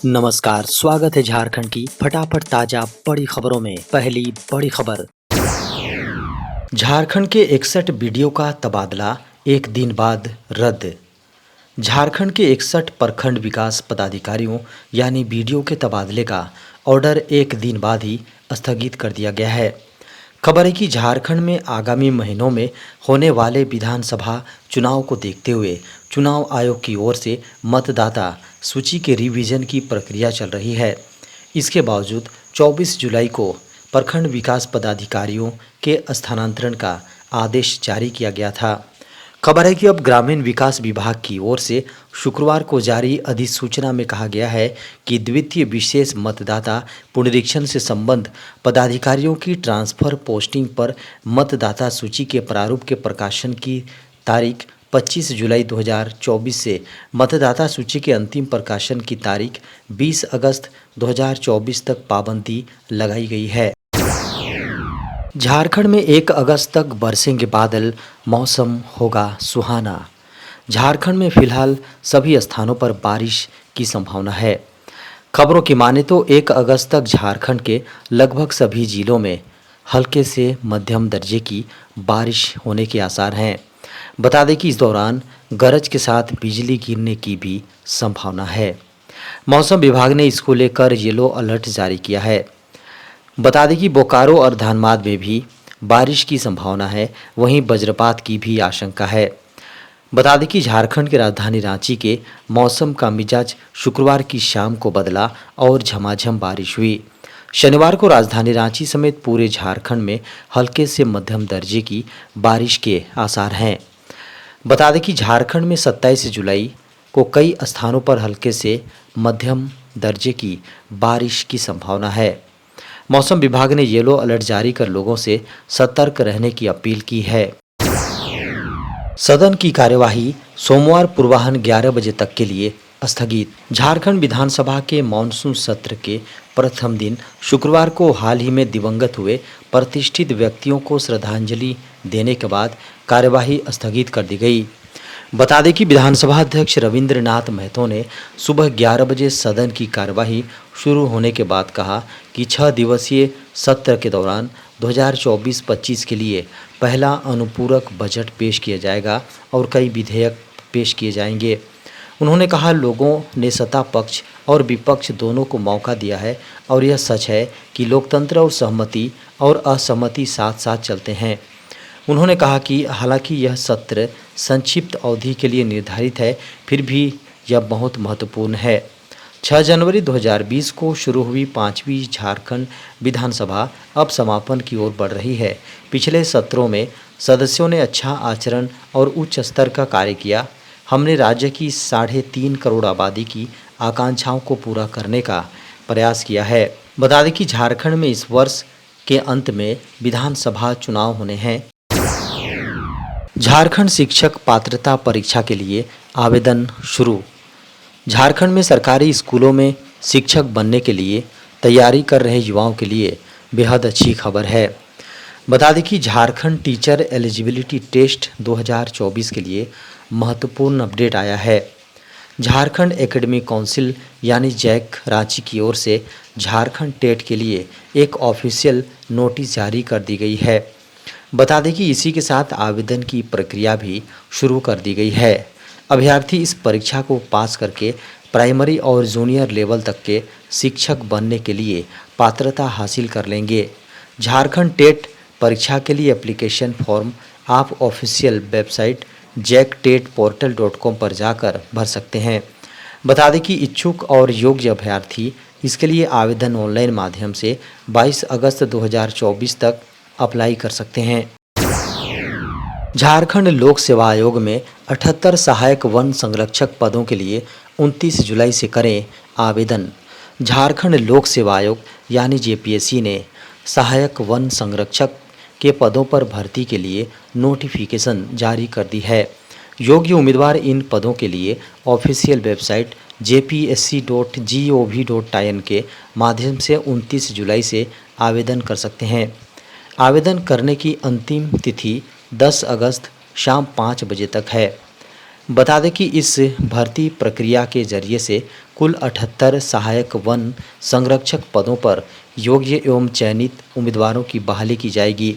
नमस्कार, स्वागत है झारखंड की फटाफट ताजा बड़ी खबरों में। पहली बड़ी खबर, झारखंड के 61 बीडीओ का तबादला एक दिन बाद रद्द। झारखंड के 61 प्रखंड विकास पदाधिकारियों यानी बीडीओ के तबादले का ऑर्डर एक दिन बाद ही स्थगित कर दिया गया है। खबर है कि झारखंड में आगामी महीनों में होने वाले विधानसभा चुनाव को देखते हुए चुनाव आयोग की ओर से मतदाता सूची के रिवीजन की प्रक्रिया चल रही है। इसके बावजूद 24 जुलाई को प्रखंड विकास पदाधिकारियों के स्थानांतरण का आदेश जारी किया गया था। खबर है कि अब ग्रामीण विकास विभाग की ओर से शुक्रवार को जारी अधिसूचना में कहा गया है कि द्वितीय विशेष मतदाता पुनरीक्षण से संबद्ध पदाधिकारियों की ट्रांसफर पोस्टिंग पर मतदाता सूची के प्रारूप के प्रकाशन की तारीख 25 जुलाई 2024 से मतदाता सूची के अंतिम प्रकाशन की तारीख 20 अगस्त 2024 तक पाबंदी लगाई गई है। झारखंड में 1 अगस्त तक बरसेंगे बादल, मौसम होगा सुहाना। झारखंड में फिलहाल सभी स्थानों पर बारिश की संभावना है। खबरों की माने तो 1 अगस्त तक झारखंड के लगभग सभी जिलों में हल्के से मध्यम दर्जे की बारिश होने के आसार हैं। बता दें कि इस दौरान गरज के साथ बिजली गिरने की भी संभावना है। मौसम विभाग ने इसको लेकर येलो अलर्ट जारी किया है। बता दें कि बोकारो और धनबाद में भी बारिश की संभावना है, वहीं वज्रपात की भी आशंका है। बता दें कि झारखंड की राजधानी रांची के मौसम का मिजाज शुक्रवार की शाम को बदला और झमाझम बारिश हुई। शनिवार को राजधानी रांची समेत पूरे झारखंड में हल्के से मध्यम दर्जे की बारिश के आसार हैं। बता दें कि झारखंड में 27 जुलाई को कई स्थानों पर हल्के से मध्यम दर्जे की बारिश की संभावना है। मौसम विभाग ने येलो अलर्ट जारी कर लोगों से सतर्क रहने की अपील की है। सदन की कार्यवाही सोमवार पूर्वाह्न 11 बजे तक के लिए स्थगित। झारखंड विधानसभा के मानसून सत्र के प्रथम दिन शुक्रवार को हाल ही में दिवंगत हुए प्रतिष्ठित व्यक्तियों को श्रद्धांजलि देने के बाद कार्यवाही स्थगित कर दी गई। बता दें कि विधानसभा अध्यक्ष रविंद्र नाथ महतो ने सुबह 11 बजे सदन की कार्यवाही शुरू होने के बाद कहा कि 6 दिवसीय सत्र के दौरान 2024-25 के लिए पहला अनुपूरक बजट पेश किया जाएगा और कई विधेयक पेश किए जाएंगे। उन्होंने कहा, लोगों ने सत्ता पक्ष और विपक्ष दोनों को मौका दिया है और यह सच है कि लोकतंत्र और सहमति और असहमति साथ साथ चलते हैं। उन्होंने कहा कि हालांकि यह सत्र संक्षिप्त अवधि के लिए निर्धारित है, फिर भी यह बहुत महत्वपूर्ण है। 6 जनवरी 2020 को शुरू हुई 5वीं झारखंड विधानसभा अब समापन की ओर बढ़ रही है। पिछले सत्रों में सदस्यों ने अच्छा आचरण और उच्च स्तर का कार्य किया। हमने राज्य की 3.5 करोड़ आबादी की आकांक्षाओं को पूरा करने का प्रयास किया है। बता दें कि झारखंड में इस वर्ष के अंत में विधानसभा चुनाव होने हैं। झारखंड शिक्षक पात्रता परीक्षा के लिए आवेदन शुरू। झारखंड में सरकारी स्कूलों में शिक्षक बनने के लिए तैयारी कर रहे युवाओं के लिए बेहद अच्छी खबर है। बता दें कि झारखंड टीचर एलिजिबिलिटी टेस्ट 2024 के लिए महत्वपूर्ण अपडेट आया है। झारखंड एकेडमिक काउंसिल यानी जैक रांची की ओर से झारखंड टेट के लिए एक ऑफिशियल नोटिस जारी कर दी गई है। बता दें कि इसी के साथ आवेदन की प्रक्रिया भी शुरू कर दी गई है। अभ्यर्थी इस परीक्षा को पास करके प्राइमरी और जूनियर लेवल तक के शिक्षक बनने के लिए पात्रता हासिल कर लेंगे। झारखंड टेट परीक्षा के लिए एप्लीकेशन फॉर्म आप ऑफिशियल वेबसाइट jektetportal.com पर जाकर भर सकते हैं। बता दें कि इच्छुक और योग्य अभ्यर्थी इसके लिए आवेदन ऑनलाइन माध्यम से 22 अगस्त 2024 तक अप्लाई कर सकते हैं। झारखंड लोक सेवा आयोग में 78 सहायक वन संरक्षक पदों के लिए 29 जुलाई से करें आवेदन। झारखंड लोक सेवा आयोग यानी जेपीएससी ने सहायक वन संरक्षक के पदों पर भर्ती के लिए नोटिफिकेशन जारी कर दी है। योग्य उम्मीदवार इन पदों के लिए ऑफिशियल वेबसाइट jpsc.gov.in के माध्यम से 29 जुलाई से आवेदन कर सकते हैं। आवेदन करने की अंतिम तिथि 10 अगस्त शाम 5 बजे तक है। बता दें कि इस भर्ती प्रक्रिया के जरिए से कुल 78 सहायक वन संरक्षक पदों पर योग्य एवं चयनित उम्मीदवारों की बहाली की जाएगी।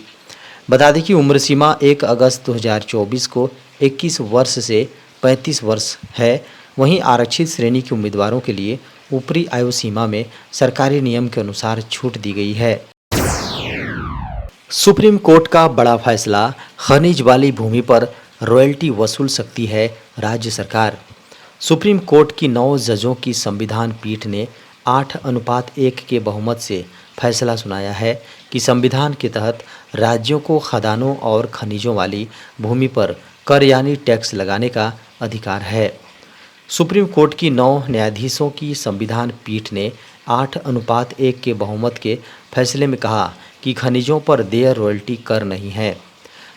बता दें कि उम्र सीमा 1 अगस्त 2024 को 21 वर्ष से 35 वर्ष है। वहीं आरक्षित श्रेणी के उम्मीदवारों के लिए ऊपरी आयु सीमा में सरकारी नियम के अनुसार छूट दी गई है। सुप्रीम कोर्ट का बड़ा फैसला, खनिज वाली भूमि पर रॉयल्टी वसूल सकती है राज्य सरकार। सुप्रीम कोर्ट की 9 जजों की संविधान पीठ ने 8:1 के बहुमत से फैसला सुनाया है कि संविधान के तहत राज्यों को खदानों और खनिजों वाली भूमि पर कर यानी टैक्स लगाने का अधिकार है। सुप्रीम कोर्ट की 9 न्यायाधीशों की संविधान पीठ ने 8:1 के बहुमत के फैसले में कहा कि खनिजों पर देय रॉयल्टी कर नहीं है।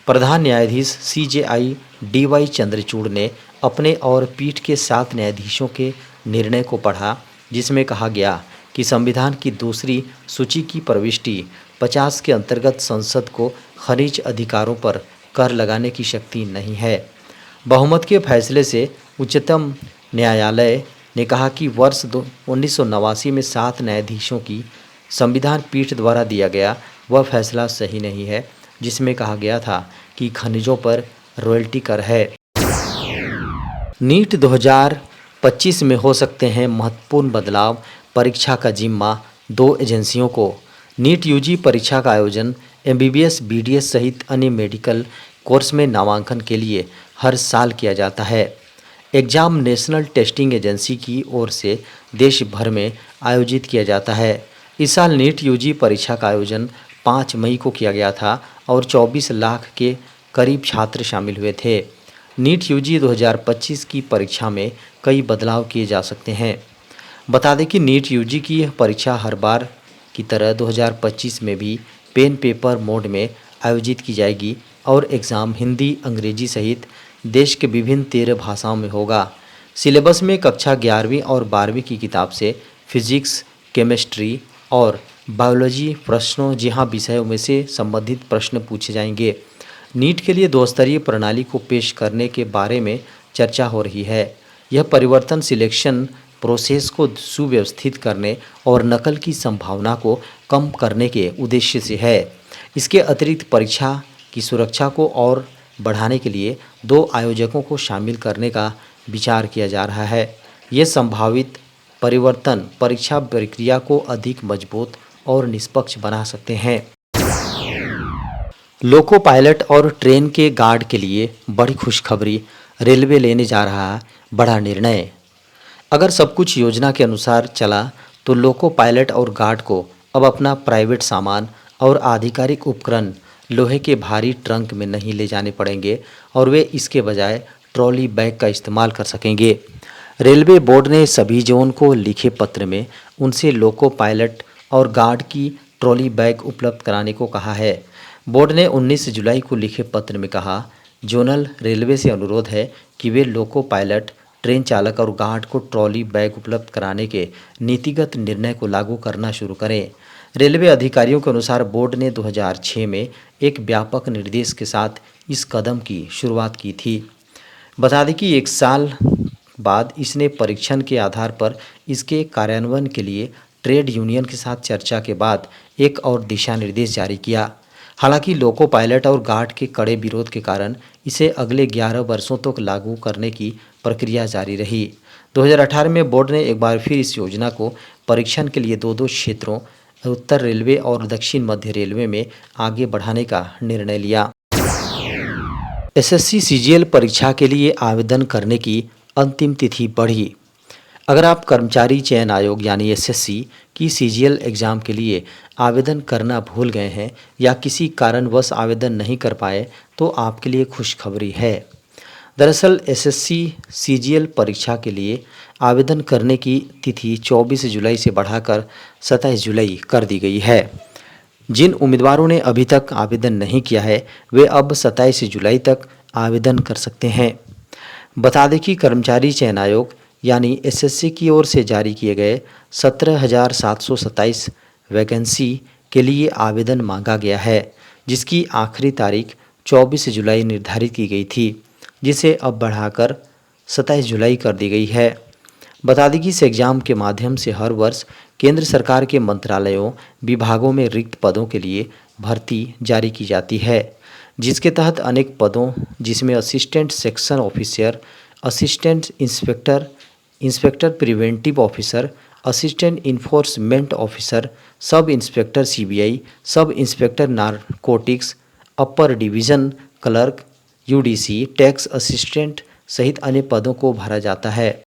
प्रधान न्यायाधीश CJI DY चंद्रचूड़ ने अपने और पीठ के 7 न्यायाधीशों के निर्णय को पढ़ा, जिसमें कहा गया कि संविधान की दूसरी सूची की प्रविष्टि 50 के अंतर्गत संसद को खनिज अधिकारों पर कर लगाने की शक्ति नहीं है। बहुमत के फैसले से उच्चतम न्यायालय ने कहा कि वर्ष 1989 में 7 न्यायाधीशों की संविधान पीठ द्वारा दिया गया वह फैसला सही नहीं है, जिसमें कहा गया था कि खनिजों पर रॉयल्टी कर है। नीट 2025 में हो सकते हैं महत्वपूर्ण बदलाव, परीक्षा का जिम्मा 2 एजेंसियों को। नीट UG परीक्षा का आयोजन MBBS BDS सहित अन्य मेडिकल कोर्स में नामांकन के लिए हर साल किया जाता है। एग्जाम नेशनल टेस्टिंग एजेंसी की ओर से देश भर में आयोजित किया जाता है। इस साल नीट UG परीक्षा का आयोजन 5 मई को किया गया था और 24 लाख के करीब छात्र शामिल हुए थे। नीट UG 2025 की परीक्षा में कई बदलाव किए जा सकते हैं। बता दें कि नीट UG की यह परीक्षा हर बार की तरह 2025 में भी पेन पेपर मोड में आयोजित की जाएगी और एग्ज़ाम हिंदी, अंग्रेजी सहित देश के विभिन्न 13 भाषाओं में होगा। सिलेबस में कक्षा 11वीं और 12वीं की किताब से फिजिक्स, केमिस्ट्री और बायोलॉजी प्रश्नों जहाँ विषयों में से संबंधित प्रश्न पूछे जाएंगे। नीट के लिए 2 स्तरीय प्रणाली को पेश करने के बारे में चर्चा हो रही है। यह परिवर्तन सिलेक्शन प्रोसेस को सुव्यवस्थित करने और नकल की संभावना को कम करने के उद्देश्य से है। इसके अतिरिक्त परीक्षा की सुरक्षा को और बढ़ाने के लिए 2 आयोजकों को शामिल करने का विचार किया जा रहा है। ये संभावित परिवर्तन परीक्षा प्रक्रिया को अधिक मजबूत और निष्पक्ष बना सकते हैं। लोको पायलट और ट्रेन के गार्ड के लिए बड़ी खुशखबरी, रेलवे लेने जा रहा बड़ा निर्णय। अगर सब कुछ योजना के अनुसार चला तो लोको पायलट और गार्ड को अब अपना प्राइवेट सामान और आधिकारिक उपकरण लोहे के भारी ट्रंक में नहीं ले जाने पड़ेंगे और वे इसके बजाय ट्रॉली बैग का इस्तेमाल कर सकेंगे। रेलवे बोर्ड ने सभी जोन को लिखे पत्र में उनसे लोको पायलट और गार्ड की ट्रॉली बैग उपलब्ध कराने को कहा है। बोर्ड ने 19 जुलाई को लिखे पत्र में कहा, जोनल रेलवे से अनुरोध है कि वे लोको पायलट, ट्रेन चालक और गार्ड को ट्रॉली बैग उपलब्ध कराने के नीतिगत निर्णय को लागू करना शुरू करें। रेलवे अधिकारियों के अनुसार बोर्ड ने 2006 में एक व्यापक निर्देश के साथ इस कदम की शुरुआत की थी। बता दें कि 1 साल बाद इसने परीक्षण के आधार पर इसके कार्यान्वयन के लिए ट्रेड यूनियन के साथ चर्चा के बाद एक और दिशा निर्देश जारी किया। हालांकि लोको पायलट और गार्ड के कड़े विरोध के कारण इसे अगले 11 वर्षों तक लागू करने की प्रक्रिया जारी रही। 2018 में बोर्ड ने एक बार फिर इस योजना को परीक्षण के लिए 2 क्षेत्रों उत्तर रेलवे और दक्षिण मध्य रेलवे में आगे बढ़ाने का निर्णय लिया। SSC CGL परीक्षा के लिए आवेदन करने की अंतिम तिथि बढ़ी। अगर आप कर्मचारी चयन आयोग यानी SSC की CGL एग्ज़ाम के लिए आवेदन करना भूल गए हैं या किसी कारणवश आवेदन नहीं कर पाए तो आपके लिए खुशखबरी है। दरअसल SSC CGL परीक्षा के लिए आवेदन करने की तिथि 24 जुलाई से बढ़ाकर 27 जुलाई कर दी गई है। जिन उम्मीदवारों ने अभी तक आवेदन नहीं किया है वे अब 27 जुलाई तक आवेदन कर सकते हैं। बता दें कि कर्मचारी चयन आयोग यानी SSC की ओर से जारी किए गए 17,727 वैकेंसी के लिए आवेदन मांगा गया है, जिसकी आखिरी तारीख 24 जुलाई निर्धारित की गई थी, जिसे अब बढ़ाकर 27 जुलाई कर दी गई है। बता दें कि इस एग्ज़ाम के माध्यम से हर वर्ष केंद्र सरकार के मंत्रालयों, विभागों में रिक्त पदों के लिए भर्ती जारी की जाती है, जिसके तहत अनेक पदों जिसमें assistant section officer, assistant inspector, inspector preventive officer, assistant enforcement officer, sub inspector CBI, sub inspector narcotics, अपर division clerk, UDC, tax assistant सहित अन्य पदों को भरा जाता है।